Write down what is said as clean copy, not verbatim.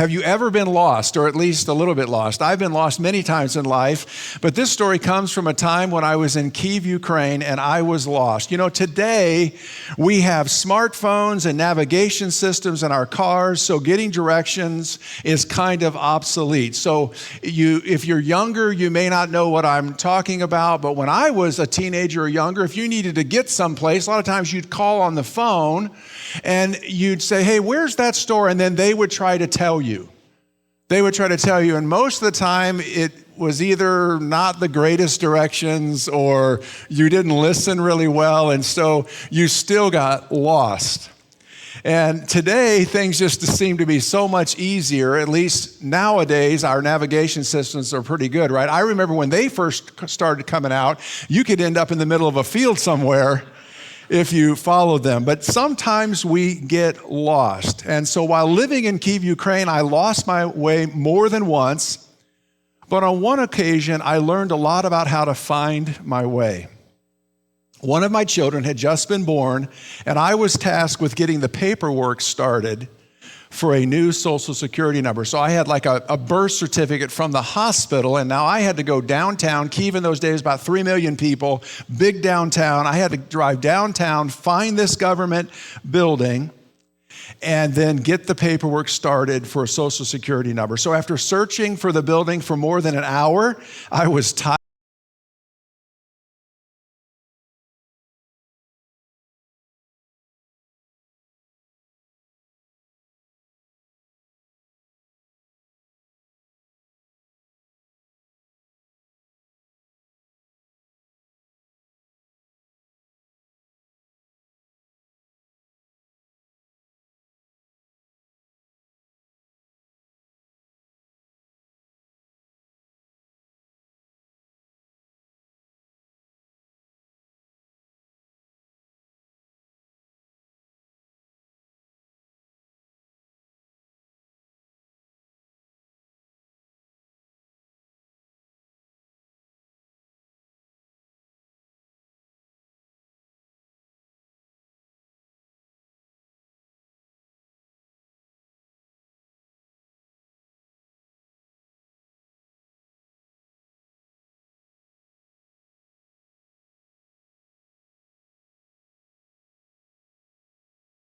Have you ever been lost, or at least a little bit lost? I've been lost many times in life, but this story comes from a time when I was in Kyiv, Ukraine, and I was lost. You know, today we have smartphones and navigation systems in our cars, so getting directions is kind of obsolete. So if you're younger, you may not know what I'm talking about, but when I was a teenager or younger, if you needed to get someplace, a lot of times you'd call on the phone and you'd say, hey, where's that store? And then they would try to tell you. They would try to tell you, and most of the time it was either not the greatest directions or you didn't listen really well, and so you still got lost. And today, things just seem to be so much easier. At least nowadays, our navigation systems are pretty good, right? I remember when they first started coming out, you could end up in the middle of a field somewhere if you follow them. But sometimes we get lost. And so while living in Kyiv, Ukraine, I lost my way more than once. But on one occasion, I learned a lot about how to find my way. One of my children had just been born, and I was tasked with getting the paperwork started for a new Social Security number. So I had like a birth certificate from the hospital, and now I had to go downtown. Kyiv in those days, about 3 million people, big downtown. I had to drive downtown, find this government building, and then get the paperwork started for a Social Security number. So after searching for the building for more than an hour, I was tired.